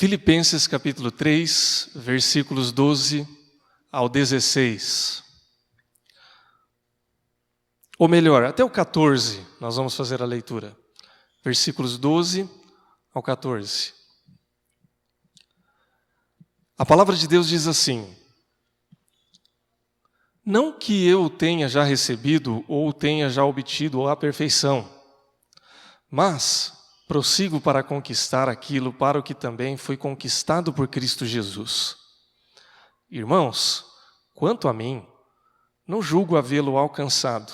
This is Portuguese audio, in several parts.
Filipenses capítulo 3, versículos 12 ao 16. Ou melhor, até o 14, nós vamos fazer a leitura. Versículos 12 ao 14. A palavra de Deus diz assim: não que eu tenha já recebido ou tenha já obtido a perfeição, mas prossigo para conquistar aquilo para o que também foi conquistado por Cristo Jesus. Irmãos, quanto a mim, não julgo havê-lo alcançado,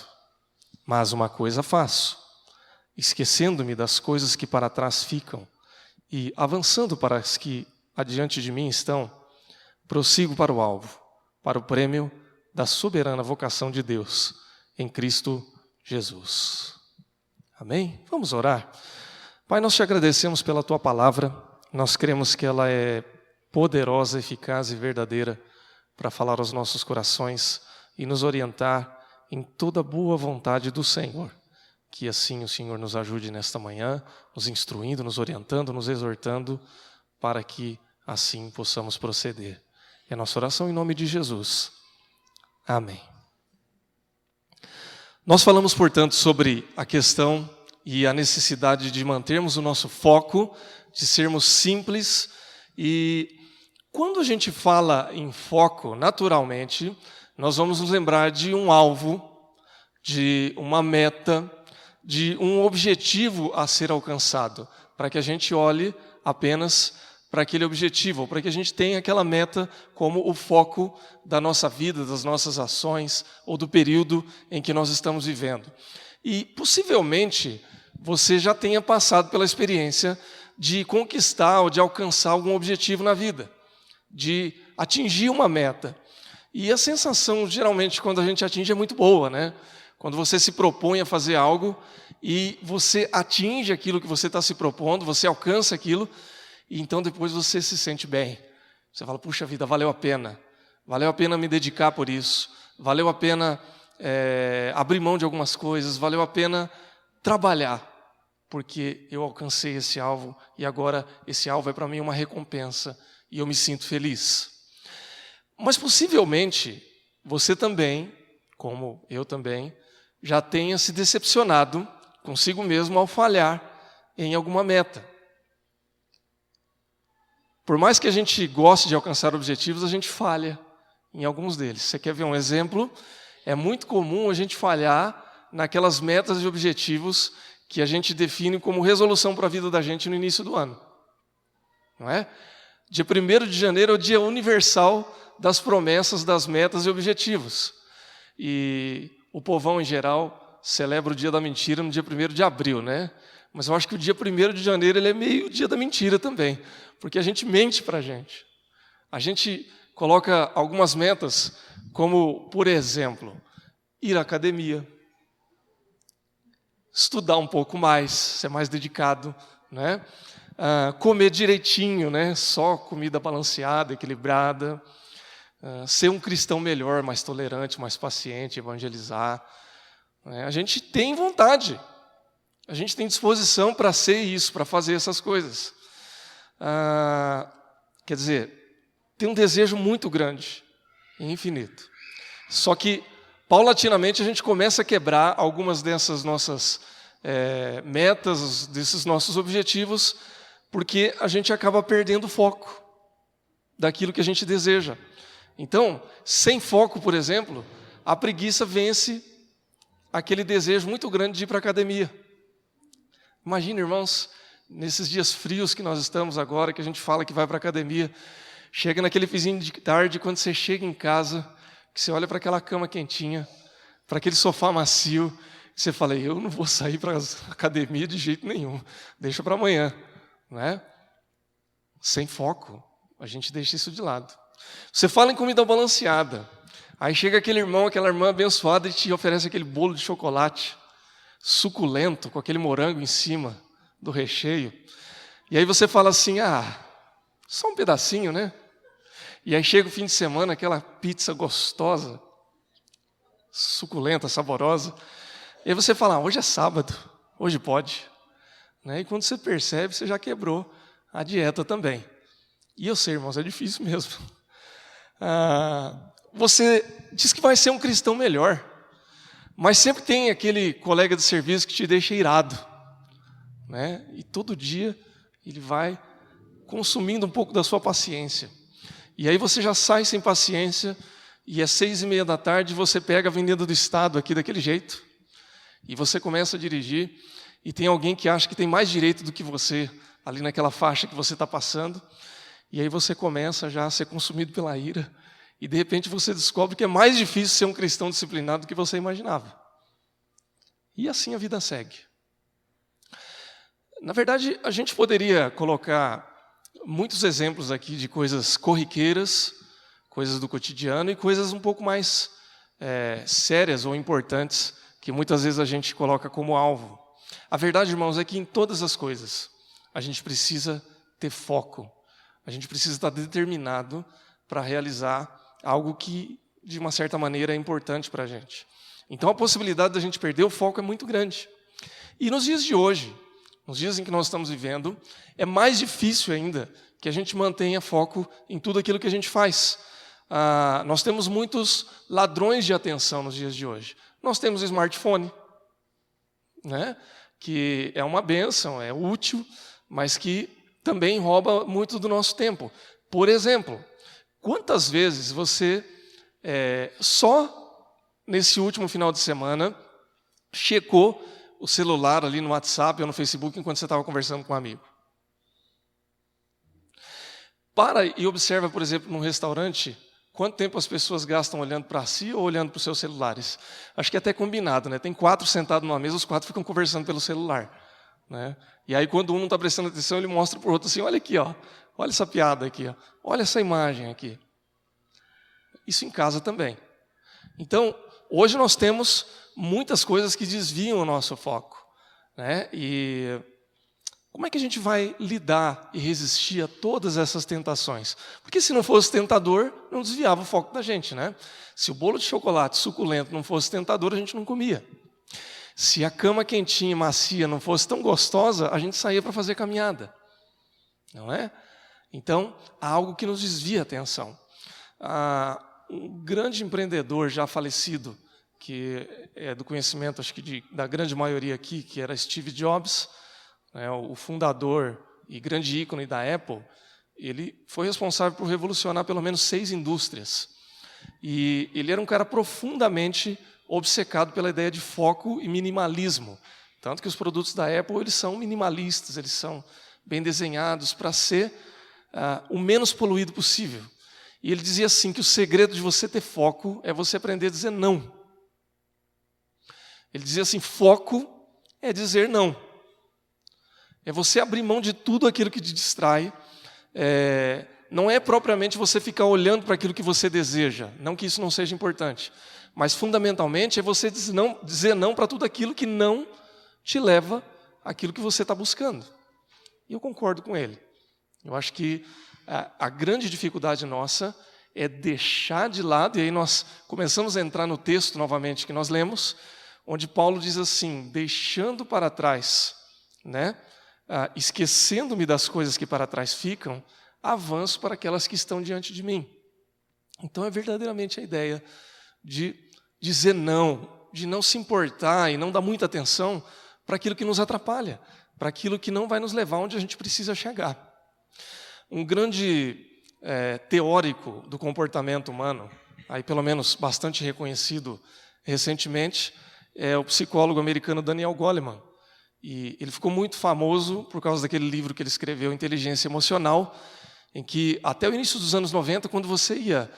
mas uma coisa faço, esquecendo-me das coisas que para trás ficam e avançando para as que adiante de mim estão, prossigo para o alvo, para o prêmio da soberana vocação de Deus em Cristo Jesus. Amém? Vamos orar. Pai, nós te agradecemos pela Tua palavra, nós cremos que ela é poderosa, eficaz e verdadeira para falar aos nossos corações e nos orientar em toda boa vontade do Senhor. Que assim o Senhor nos ajude nesta manhã, nos instruindo, nos orientando, nos exortando, para que assim possamos proceder. É a nossa oração em nome de Jesus. Amém. Nós falamos, portanto, sobre a questão e a necessidade de mantermos o nosso foco, de sermos simples. E quando a gente fala em foco, naturalmente, nós vamos nos lembrar de um alvo, de uma meta, de um objetivo a ser alcançado, para que a gente olhe apenas para aquele objetivo, ou para que a gente tenha aquela meta como o foco da nossa vida, das nossas ações, ou do período em que nós estamos vivendo. E possivelmente você já tenha passado pela experiência de conquistar ou de alcançar algum objetivo na vida, de atingir uma meta. E a sensação, geralmente, quando a gente atinge é muito boa, né? Quando você se propõe a fazer algo e você atinge aquilo que você está se propondo, você alcança aquilo, e então depois você se sente bem. Você fala, puxa vida, valeu a pena me dedicar por isso, valeu a pena abrir mão de algumas coisas, valeu a pena trabalhar, porque eu alcancei esse alvo e agora esse alvo é para mim uma recompensa e eu me sinto feliz. Mas possivelmente você também, como eu também, já tenha se decepcionado consigo mesmo ao falhar em alguma meta. Por mais que a gente goste de alcançar objetivos, a gente falha em alguns deles. Você quer ver um exemplo? É muito comum a gente falhar naquelas metas e objetivos que a gente define como resolução para a vida da gente no início do ano. Não é? Dia 1º de janeiro é o dia universal das promessas, das metas e objetivos. E o povão, em geral, celebra o dia da mentira no dia 1º de abril, né? Mas eu acho que o dia 1º de janeiro ele é meio o dia da mentira também, porque a gente mente para a gente. A gente coloca algumas metas, como, por exemplo, ir à academia, estudar um pouco mais, ser mais dedicado, né? Comer direitinho, né? Só comida balanceada, equilibrada, ser um cristão melhor, mais tolerante, mais paciente, evangelizar. A gente tem vontade, a gente tem disposição para ser isso, para fazer essas coisas. Quer dizer, tem um desejo muito grande e infinito. Só que, paulatinamente, a gente começa a quebrar algumas dessas nossas metas, desses nossos objetivos, porque a gente acaba perdendo o foco daquilo que a gente deseja. Então, sem foco, por exemplo, a preguiça vence aquele desejo muito grande de ir para a academia. Imagina, irmãos, nesses dias frios que nós estamos agora, que a gente fala que vai para a academia, chega naquele finzinho de tarde, quando você chega em casa, que você olha para aquela cama quentinha, para aquele sofá macio, e você fala, eu não vou sair para a academia de jeito nenhum, deixa para amanhã. Não é? Sem foco, a gente deixa isso de lado. Você fala em comida balanceada, aí chega aquele irmão, aquela irmã abençoada e te oferece aquele bolo de chocolate suculento, com aquele morango em cima do recheio. E aí você fala assim, só um pedacinho, né? E aí chega o fim de semana, aquela pizza gostosa, suculenta, saborosa. E aí você fala, hoje é sábado, hoje pode. E quando você percebe, você já quebrou a dieta também. E eu sei, irmãos, é difícil mesmo. Você diz que vai ser um cristão melhor, mas sempre tem aquele colega de serviço que te deixa irado, né? E todo dia ele vai consumindo um pouco da sua paciência. E aí você já sai sem paciência, e às 6:30 da tarde você pega a Avenida do Estado aqui daquele jeito, e você começa a dirigir, e tem alguém que acha que tem mais direito do que você, ali naquela faixa que você está passando, e aí você começa já a ser consumido pela ira, e de repente você descobre que é mais difícil ser um cristão disciplinado do que você imaginava. E assim a vida segue. Na verdade, a gente poderia colocar muitos exemplos aqui de coisas corriqueiras, coisas do cotidiano e coisas um pouco mais sérias ou importantes, que muitas vezes a gente coloca como alvo. A verdade, irmãos, é que em todas as coisas a gente precisa ter foco, a gente precisa estar determinado para realizar algo que, de uma certa maneira, é importante para a gente. Então, a possibilidade da gente perder o foco é muito grande. E nos dias de hoje, nos dias em que nós estamos vivendo, é mais difícil ainda que a gente mantenha foco em tudo aquilo que a gente faz. Nós temos muitos ladrões de atenção nos dias de hoje. Nós temos o smartphone, né? Que é uma bênção, é útil, mas que também rouba muito do nosso tempo. Por exemplo, quantas vezes você, só nesse último final de semana, checou o celular ali no WhatsApp ou no Facebook enquanto você estava conversando com um amigo? Para e observa, por exemplo, num restaurante, quanto tempo as pessoas gastam olhando para si ou olhando para os seus celulares. Acho que é até combinado, né? Tem 4 sentados numa mesa, os 4 ficam conversando pelo celular, né? E aí, quando um não está prestando atenção, ele mostra para o outro assim, olha aqui, ó, olha essa piada aqui, ó, olha essa imagem aqui. Isso em casa também. Então, hoje nós temos muitas coisas que desviam o nosso foco, né? E como é que a gente vai lidar e resistir a todas essas tentações? Porque se não fosse tentador, não desviava o foco da gente, né? Se o bolo de chocolate suculento não fosse tentador, a gente não comia. Se a cama quentinha e macia não fosse tão gostosa, a gente saía para fazer caminhada, não é? Então, há algo que nos desvia a atenção. Um grande empreendedor já falecido, que é do conhecimento, acho que da grande maioria aqui, que era Steve Jobs, o fundador e grande ícone da Apple, ele foi responsável por revolucionar pelo menos 6 indústrias. E ele era um cara profundamente obcecado pela ideia de foco e minimalismo. Tanto que os produtos da Apple eles são minimalistas, eles são bem desenhados para ser o menos poluído possível. E ele dizia assim, que o segredo de você ter foco é você aprender a dizer não. Ele dizia assim, foco é dizer não. É você abrir mão de tudo aquilo que te distrai. Não é propriamente você ficar olhando para aquilo que você deseja, não que isso não seja importante, mas fundamentalmente é você dizer não para tudo aquilo que não te leva àquilo que você está buscando. E eu concordo com ele. Eu acho que a grande dificuldade nossa é deixar de lado, e aí nós começamos a entrar no texto novamente que nós lemos, onde Paulo diz assim, deixando para trás, né, esquecendo-me das coisas que para trás ficam, avanço para aquelas que estão diante de mim. Então é verdadeiramente a ideia de dizer não, de não se importar e não dar muita atenção para aquilo que nos atrapalha, para aquilo que não vai nos levar onde a gente precisa chegar. Um grande teórico do comportamento humano, aí pelo menos bastante reconhecido recentemente, é o psicólogo americano Daniel Goleman. E ele ficou muito famoso por causa daquele livro que ele escreveu, Inteligência Emocional, em que até o início dos anos 90, quando você ia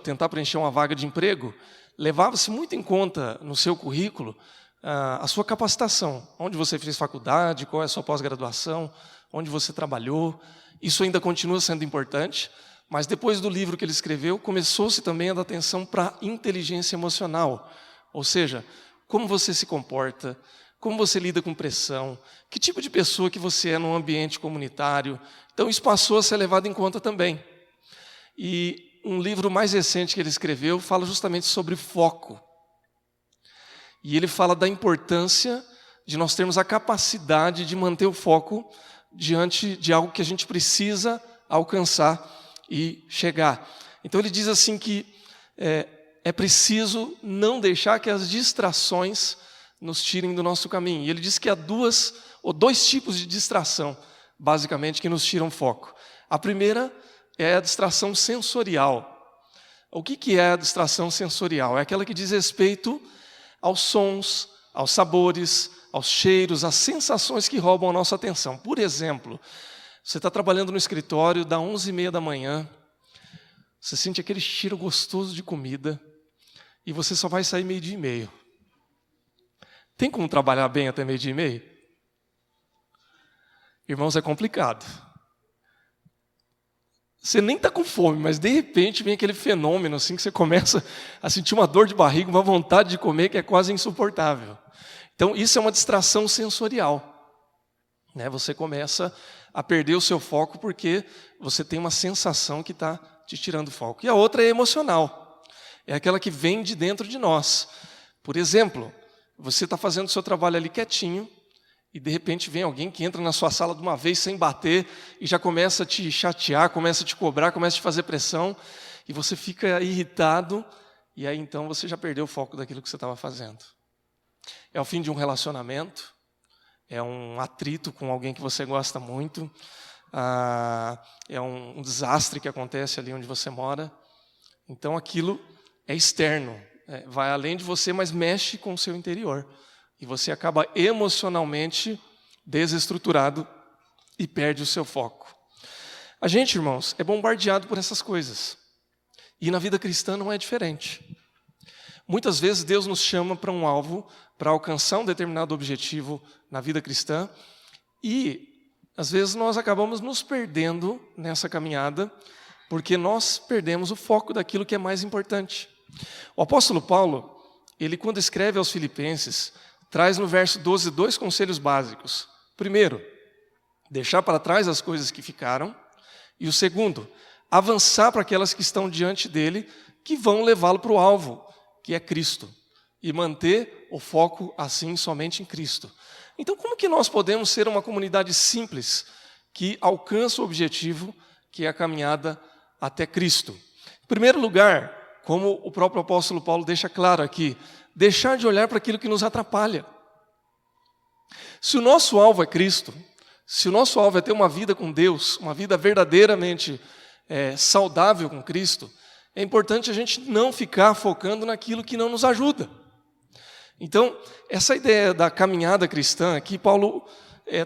tentar preencher uma vaga de emprego, levava-se muito em conta no seu currículo a sua capacitação, onde você fez faculdade, qual é a sua pós-graduação, onde você trabalhou. Isso ainda continua sendo importante, mas depois do livro que ele escreveu, começou-se também a dar atenção para a inteligência emocional, ou seja, como você se comporta, como você lida com pressão, que tipo de pessoa que você é num ambiente comunitário. Então isso passou a ser levado em conta também. E um livro mais recente que ele escreveu fala justamente sobre foco. E ele fala da importância de nós termos a capacidade de manter o foco diante de algo que a gente precisa alcançar e chegar. Então ele diz assim que é preciso não deixar que as distrações nos tirem do nosso caminho. E ele diz que há dois tipos de distração, basicamente, que nos tiram o foco. A primeira é a distração sensorial. O que é a distração sensorial? É aquela que diz respeito aos sons, aos sabores, aos cheiros, às sensações que roubam a nossa atenção. Por exemplo, você está trabalhando no escritório, dá 11h30 da manhã, você sente aquele cheiro gostoso de comida e você só vai sair 12h30. Tem como trabalhar bem até 12h30? Irmãos, é complicado. Você nem está com fome, mas de repente vem aquele fenômeno assim que você começa a sentir uma dor de barriga, uma vontade de comer que é quase insuportável. Então isso é uma distração sensorial. Você começa a perder o seu foco porque você tem uma sensação que está te tirando o foco. E a outra é emocional. É aquela que vem de dentro de nós. Por exemplo, você está fazendo o seu trabalho ali quietinho, e de repente vem alguém que entra na sua sala de uma vez sem bater e já começa a te chatear, começa a te cobrar, começa a te fazer pressão e você fica irritado e aí então você já perdeu o foco daquilo que você estava fazendo. É o fim de um relacionamento, é um atrito com alguém que você gosta muito, é um desastre que acontece ali onde você mora. Então aquilo é externo, vai além de você, mas mexe com o seu interior. E você acaba emocionalmente desestruturado e perde o seu foco. A gente, irmãos, é bombardeado por essas coisas. E na vida cristã não é diferente. Muitas vezes Deus nos chama para um alvo, para alcançar um determinado objetivo na vida cristã. E, às vezes, nós acabamos nos perdendo nessa caminhada, porque nós perdemos o foco daquilo que é mais importante. O apóstolo Paulo, ele quando escreve aos Filipenses, traz no verso 12 dois conselhos básicos. Primeiro, deixar para trás as coisas que ficaram. E o segundo, avançar para aquelas que estão diante dele, que vão levá-lo para o alvo, que é Cristo. E manter o foco assim somente em Cristo. Então, como que nós podemos ser uma comunidade simples, que alcança o objetivo, que é a caminhada até Cristo? Em primeiro lugar, como o próprio apóstolo Paulo deixa claro aqui, deixar de olhar para aquilo que nos atrapalha. Se o nosso alvo é Cristo, se o nosso alvo é ter uma vida com Deus, uma vida verdadeiramente saudável com Cristo, é importante a gente não ficar focando naquilo que não nos ajuda. Então, essa ideia da caminhada cristã aqui, Paulo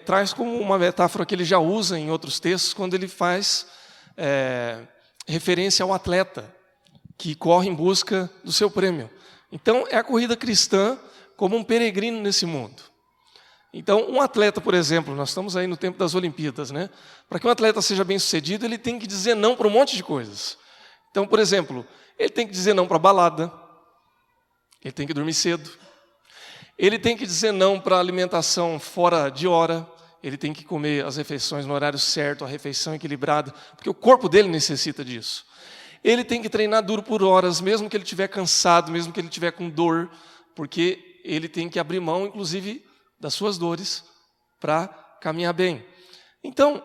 traz como uma metáfora que ele já usa em outros textos, quando ele faz referência ao atleta que corre em busca do seu prêmio. Então, é a corrida cristã como um peregrino nesse mundo. Então, um atleta, por exemplo, nós estamos aí no tempo das Olimpíadas, né? Para que um atleta seja bem-sucedido, ele tem que dizer não para um monte de coisas. Então, por exemplo, ele tem que dizer não para a balada, ele tem que dormir cedo, ele tem que dizer não para a alimentação fora de hora, ele tem que comer as refeições no horário certo, a refeição equilibrada, porque o corpo dele necessita disso. Ele tem que treinar duro por horas, mesmo que ele estiver cansado, mesmo que ele estiver com dor, porque ele tem que abrir mão, inclusive, das suas dores para caminhar bem. Então,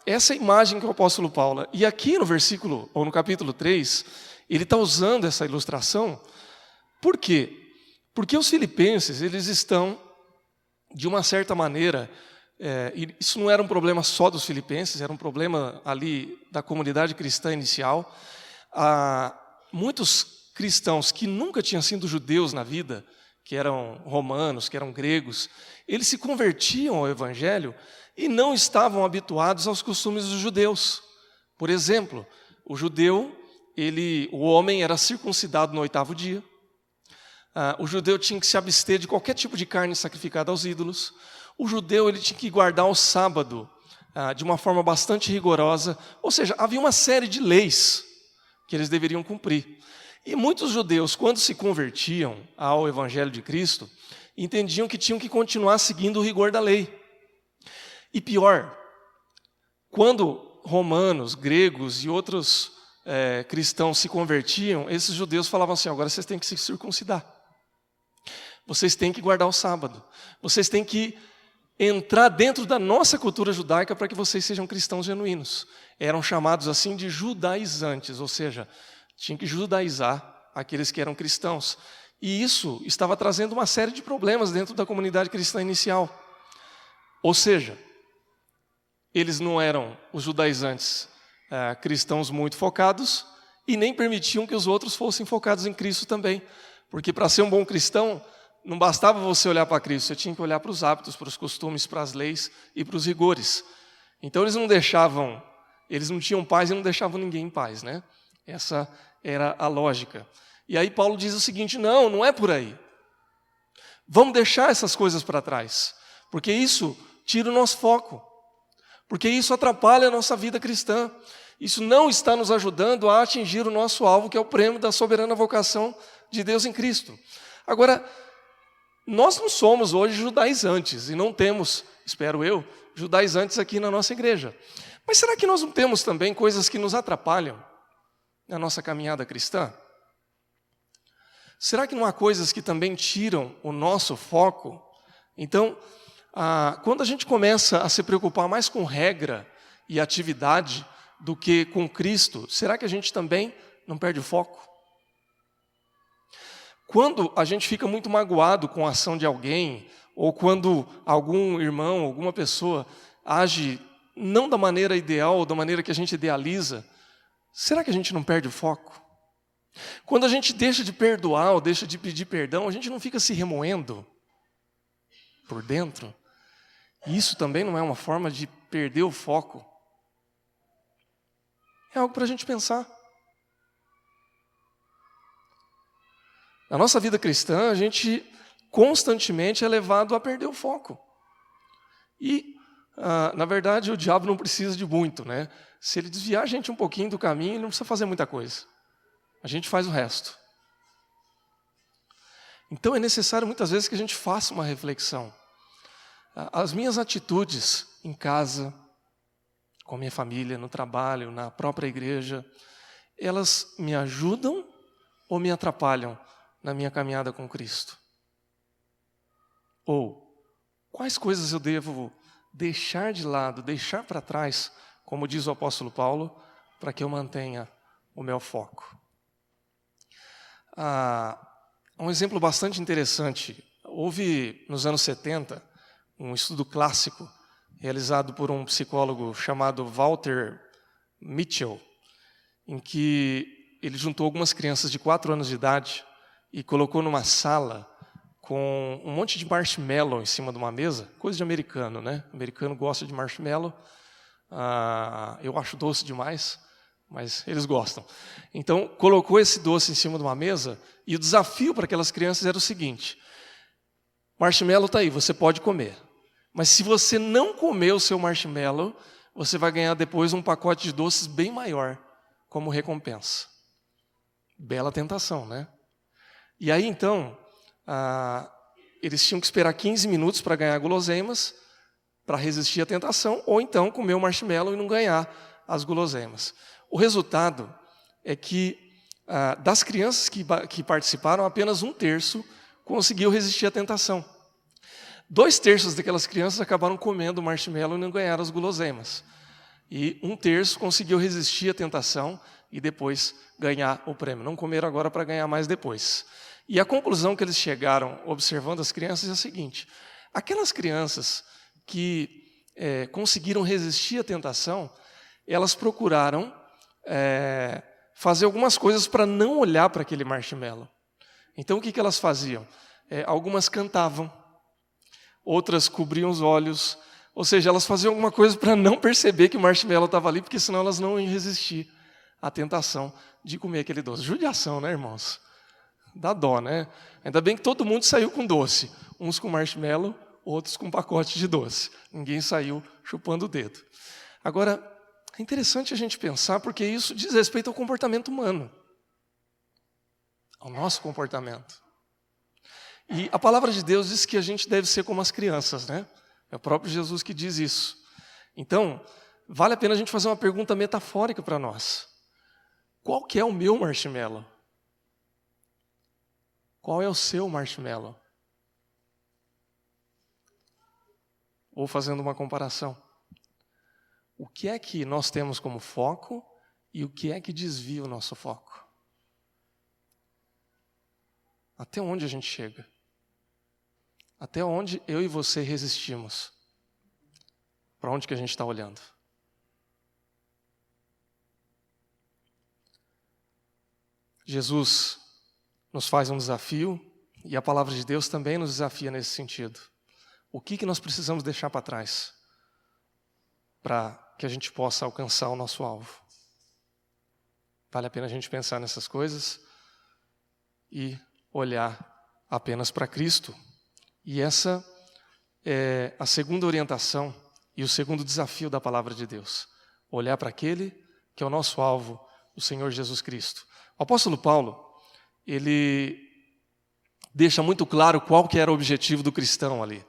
essa é a imagem que o apóstolo Paulo... E aqui no versículo, ou no capítulo 3, ele está usando essa ilustração. Por quê? Porque os filipenses, eles estão, de uma certa maneira... e isso não era um problema só dos filipenses, era um problema ali da comunidade cristã inicial. Muitos cristãos que nunca tinham sido judeus na vida, que eram romanos, que eram gregos, eles se convertiam ao evangelho e não estavam habituados aos costumes dos judeus. Por exemplo, o judeu, o homem era circuncidado no 8º dia, o judeu tinha que se abster de qualquer tipo de carne sacrificada aos ídolos, o judeu ele tinha que guardar o sábado de uma forma bastante rigorosa, ou seja, havia uma série de leis que eles deveriam cumprir. E muitos judeus, quando se convertiam ao Evangelho de Cristo, entendiam que tinham que continuar seguindo o rigor da lei. E pior, quando romanos, gregos e outros cristãos se convertiam, esses judeus falavam assim, agora vocês têm que se circuncidar. Vocês têm que guardar o sábado. Vocês têm que entrar dentro da nossa cultura judaica para que vocês sejam cristãos genuínos. Eram chamados assim de judaizantes, ou seja, tinha que judaizar aqueles que eram cristãos. E isso estava trazendo uma série de problemas dentro da comunidade cristã inicial. Ou seja, eles não eram os judaizantes cristãos muito focados e nem permitiam que os outros fossem focados em Cristo também. Porque para ser um bom cristão, não bastava você olhar para Cristo, você tinha que olhar para os hábitos, para os costumes, para as leis e para os rigores. Então eles não tinham paz e não deixavam ninguém em paz, né? Essa era a lógica. E aí Paulo diz o seguinte: não é por aí. Vamos deixar essas coisas para trás, porque isso tira o nosso foco, porque isso atrapalha a nossa vida cristã. Isso não está nos ajudando a atingir o nosso alvo, que é o prêmio da soberana vocação de Deus em Cristo. Agora, nós não somos hoje judaizantes e não temos, espero eu, judaizantes aqui na nossa igreja. Mas será que nós não temos também coisas que nos atrapalham na nossa caminhada cristã? Será que não há coisas que também tiram o nosso foco? Então, quando a gente começa a se preocupar mais com regra e atividade do que com Cristo, será que a gente também não perde o foco? Quando a gente fica muito magoado com a ação de alguém, ou quando algum irmão, alguma pessoa age não da maneira ideal, ou da maneira que a gente idealiza, será que a gente não perde o foco? Quando a gente deixa de perdoar ou deixa de pedir perdão, a gente não fica se remoendo por dentro? E isso também não é uma forma de perder o foco? É algo para a gente pensar. Na nossa vida cristã, a gente constantemente é levado a perder o foco. E, na verdade, o diabo não precisa de muito, né? Se ele desviar a gente um pouquinho do caminho, ele não precisa fazer muita coisa. A gente faz o resto. Então é necessário muitas vezes que a gente faça uma reflexão. As minhas atitudes em casa, com a minha família, no trabalho, na própria igreja, elas me ajudam ou me atrapalham na minha caminhada com Cristo? Ou quais coisas eu devo deixar de lado, deixar para trás, como diz o apóstolo Paulo, para que eu mantenha o meu foco? Um exemplo bastante interessante. Houve, nos anos 70, um estudo clássico realizado por um psicólogo chamado Walter Mitchell, em que ele juntou algumas crianças de 4 anos de idade e colocou numa sala com um monte de marshmallow em cima de uma mesa, coisa de americano, né? O americano gosta de marshmallow, eu acho doce demais, mas eles gostam. Então, colocou esse doce em cima de uma mesa e o desafio para aquelas crianças era o seguinte: marshmallow está aí, você pode comer. Mas se você não comer o seu marshmallow, você vai ganhar depois um pacote de doces bem maior como recompensa. Bela tentação, né? E aí, então, eles tinham que esperar 15 minutos para ganhar guloseimas, para resistir à tentação, ou então comer o marshmallow e não ganhar as guloseimas. O resultado é que, das crianças que participaram, apenas 1/3 conseguiu resistir à tentação. 2/3 daquelas crianças acabaram comendo o marshmallow e não ganharam as guloseimas. E 1/3 conseguiu resistir à tentação e depois ganhar o prêmio. Não comeram agora para ganhar mais depois. E a conclusão que eles chegaram, observando as crianças, é a seguinte: aquelas crianças que conseguiram resistir à tentação, elas procuraram fazer algumas coisas para não olhar para aquele marshmallow. Então, o que elas faziam? Algumas cantavam, outras cobriam os olhos, ou seja, elas faziam alguma coisa para não perceber que o marshmallow estava ali, porque senão elas não iam resistir à tentação de comer aquele doce. Judiação, né, irmãos? Dá dó, né? Ainda bem que todo mundo saiu com doce. Uns com marshmallow, outros com pacote de doce. Ninguém saiu chupando o dedo. Agora, é interessante a gente pensar, porque isso diz respeito ao comportamento humano. Ao nosso comportamento. E a palavra de Deus diz que a gente deve ser como as crianças, né? É o próprio Jesus que diz isso. Então, vale a pena a gente fazer uma pergunta metafórica para nós. Qual que é o meu marshmallow? Qual é o seu marshmallow? ou fazendo uma comparação. O que é que nós temos como foco e o que é que desvia o nosso foco? Até onde a gente chega? Até onde eu e você resistimos? Para onde que a gente está olhando? Jesus nos faz um desafio e a palavra de Deus também nos desafia nesse sentido. O que nós precisamos deixar para trás para que a gente possa alcançar o nosso alvo? Vale a pena a gente pensar nessas coisas e olhar apenas para Cristo. E essa é a segunda orientação e o segundo desafio da palavra de Deus. Olhar para aquele que é o nosso alvo, o Senhor Jesus Cristo. O apóstolo Paulo, ele deixa muito claro qual que era o objetivo do cristão ali.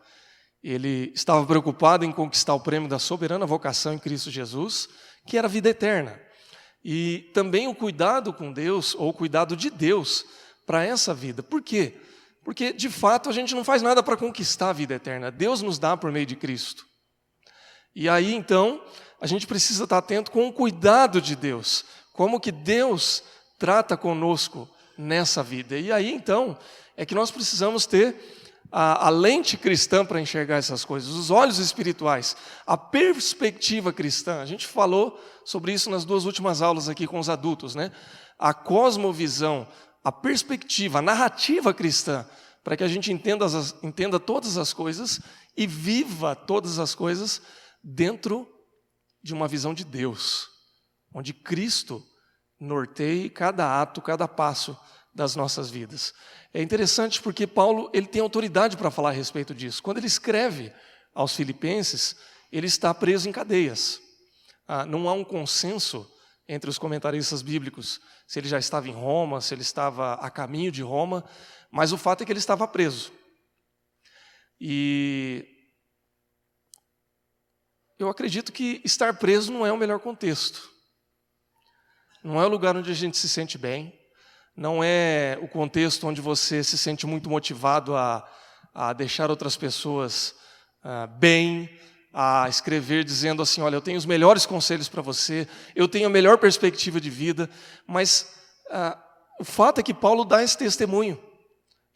Ele estava preocupado em conquistar o prêmio da soberana vocação em Cristo Jesus, que era a vida eterna. E também o cuidado com Deus, ou o cuidado de Deus para essa vida. Por quê? Porque, de fato, a gente não faz nada para conquistar a vida eterna. Deus nos dá por meio de Cristo. E aí, então, a gente precisa estar atento com o cuidado de Deus. Como que Deus trata conosco nessa vida. E aí, então, é que nós precisamos ter a lente cristã para enxergar essas coisas, os olhos espirituais, a perspectiva cristã. A gente falou sobre isso nas 2 últimas aulas aqui com os adultos, né? A cosmovisão, a perspectiva, a narrativa cristã, para que a gente entenda todas as coisas e viva todas as coisas dentro de uma visão de Deus, onde Cristo norteie cada ato, cada passo das nossas vidas. É interessante porque Paulo ele tem autoridade para falar a respeito disso. Quando ele escreve aos Filipenses, ele está preso em cadeias. Não há um consenso entre os comentaristas bíblicos se ele já estava em Roma, se ele estava a caminho de Roma, mas o fato é que ele estava preso. E eu acredito que estar preso não é o melhor contexto. Não é o lugar onde a gente se sente bem, não é o contexto onde você se sente muito motivado a deixar outras pessoas bem, a escrever dizendo assim, olha, eu tenho os melhores conselhos para você, eu tenho a melhor perspectiva de vida, mas o fato é que Paulo dá esse testemunho.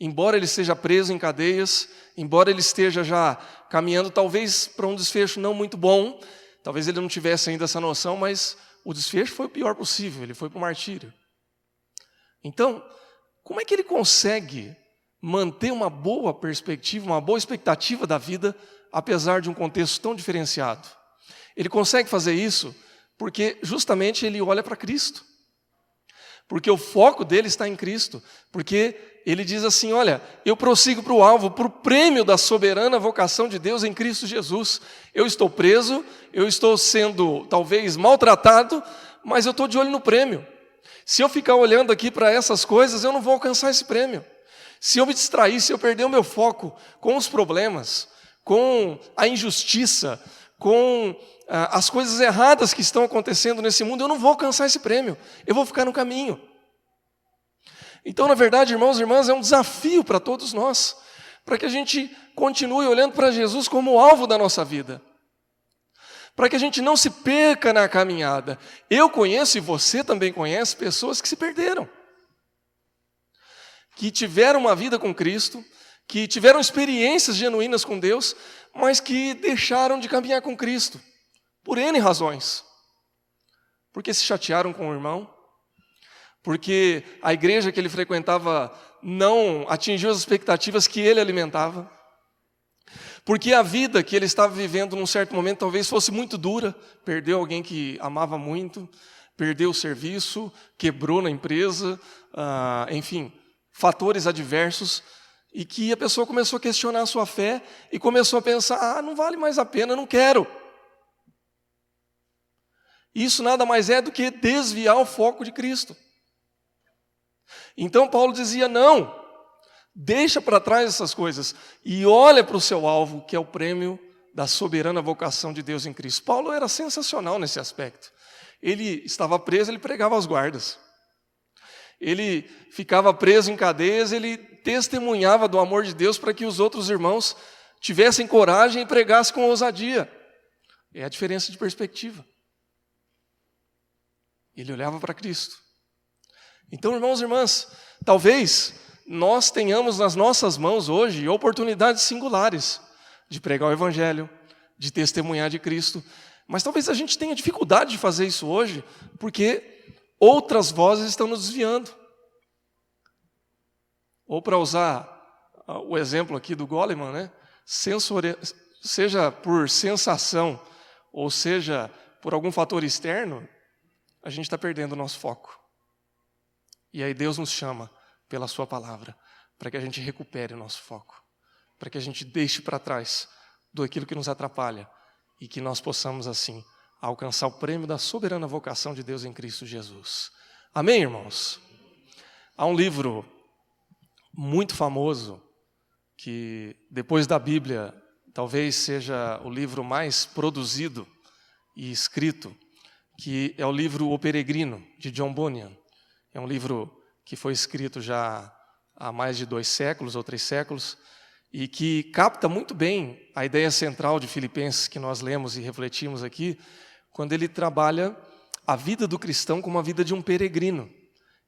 Embora ele esteja preso em cadeias, embora ele esteja já caminhando talvez para um desfecho não muito bom, talvez ele não tivesse ainda essa noção, mas o desfecho foi o pior possível, ele foi para o martírio. Então, como é que ele consegue manter uma boa perspectiva, uma boa expectativa da vida, apesar de um contexto tão diferenciado? Ele consegue fazer isso porque justamente ele olha para Cristo. Porque o foco dele está em Cristo. Porque ele diz assim, olha, eu prossigo para o alvo, para o prêmio da soberana vocação de Deus em Cristo Jesus. Eu estou preso, eu estou sendo talvez maltratado, mas eu estou de olho no prêmio. Se eu ficar olhando aqui para essas coisas, eu não vou alcançar esse prêmio. Se eu me distrair, se eu perder o meu foco com os problemas, com a injustiça, com as coisas erradas que estão acontecendo nesse mundo, eu não vou alcançar esse prêmio. Eu vou ficar no caminho. Então, na verdade, irmãos e irmãs, é um desafio para todos nós, para que a gente continue olhando para Jesus como o alvo da nossa vida, para que a gente não se perca na caminhada. Eu conheço, e você também conhece, pessoas que se perderam, que tiveram uma vida com Cristo, que tiveram experiências genuínas com Deus, mas que deixaram de caminhar com Cristo, por N razões. Porque se chatearam com o irmão, porque a igreja que ele frequentava não atingiu as expectativas que ele alimentava, porque a vida que ele estava vivendo num certo momento talvez fosse muito dura, perdeu alguém que amava muito, perdeu o serviço, quebrou na empresa, enfim, fatores adversos, e que a pessoa começou a questionar a sua fé e começou a pensar, não vale mais a pena, eu não quero. Isso nada mais é do que desviar o foco de Cristo. Então Paulo dizia, não, deixa para trás essas coisas e olha para o seu alvo, que é o prêmio da soberana vocação de Deus em Cristo. Paulo era sensacional nesse aspecto. Ele estava preso, ele pregava aos guardas. Ele ficava preso em cadeias, ele testemunhava do amor de Deus para que os outros irmãos tivessem coragem e pregassem com ousadia. É a diferença de perspectiva. Ele olhava para Cristo. Então, irmãos e irmãs, talvez nós tenhamos nas nossas mãos hoje oportunidades singulares de pregar o Evangelho, de testemunhar de Cristo, mas talvez a gente tenha dificuldade de fazer isso hoje, porque outras vozes estão nos desviando. Ou para usar o exemplo aqui do Goleman, né? Seja por sensação, ou seja por algum fator externo, a gente está perdendo o nosso foco. E aí Deus nos chama pela sua palavra, para que a gente recupere o nosso foco, para que a gente deixe para trás do aquilo que nos atrapalha e que nós possamos, assim, alcançar o prêmio da soberana vocação de Deus em Cristo Jesus. Amém, irmãos? Há um livro muito famoso, que depois da Bíblia, talvez seja o livro mais produzido e escrito, que é o livro O Peregrino, de John Bunyan. É um livro que foi escrito já há mais de 2 séculos ou 3 séculos, e que capta muito bem a ideia central de Filipenses que nós lemos e refletimos aqui, quando ele trabalha a vida do cristão como a vida de um peregrino.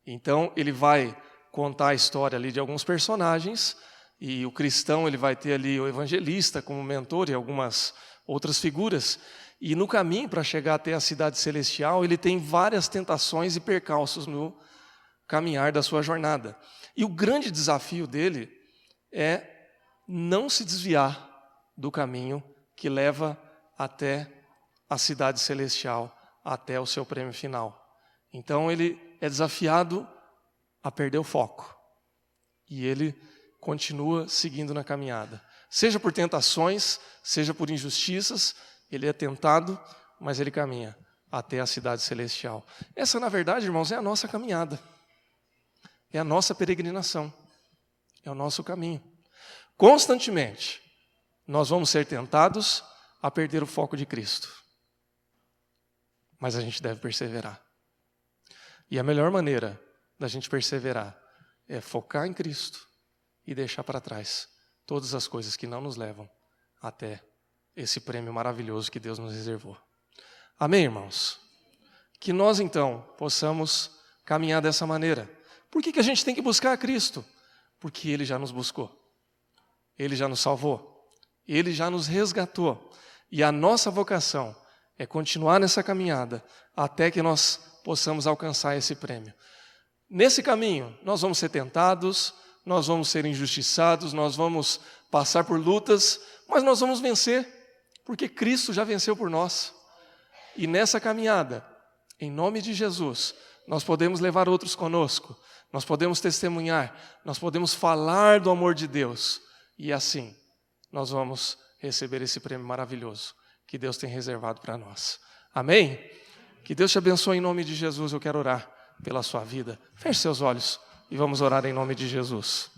Então, ele vai contar a história ali de alguns personagens, e o cristão ele vai ter ali o evangelista como mentor e algumas outras figuras, e no caminho para chegar até a cidade celestial, ele tem várias tentações e percalços no caminhar da sua jornada. E o grande desafio dele é não se desviar do caminho que leva até a cidade celestial, até o seu prêmio final. Então ele é desafiado a perder o foco. E ele continua seguindo na caminhada. Seja por tentações, seja por injustiças, ele é tentado, mas ele caminha até a cidade celestial. Essa, na verdade, irmãos, é a nossa caminhada. É a nossa peregrinação. É o nosso caminho. Constantemente, nós vamos ser tentados a perder o foco de Cristo. Mas a gente deve perseverar. E a melhor maneira da gente perseverar é focar em Cristo e deixar para trás todas as coisas que não nos levam até esse prêmio maravilhoso que Deus nos reservou. Amém, irmãos? Que nós, então, possamos caminhar dessa maneira. Por que a gente tem que buscar a Cristo? Porque Ele já nos buscou. Ele já nos salvou. Ele já nos resgatou. E a nossa vocação é continuar nessa caminhada até que nós possamos alcançar esse prêmio. Nesse caminho, nós vamos ser tentados, nós vamos ser injustiçados, nós vamos passar por lutas, mas nós vamos vencer, porque Cristo já venceu por nós. E nessa caminhada, em nome de Jesus, nós podemos levar outros conosco, nós podemos testemunhar, nós podemos falar do amor de Deus. E assim, nós vamos receber esse prêmio maravilhoso que Deus tem reservado para nós. Amém? Que Deus te abençoe em nome de Jesus. Eu quero orar pela sua vida. Feche seus olhos e vamos orar em nome de Jesus.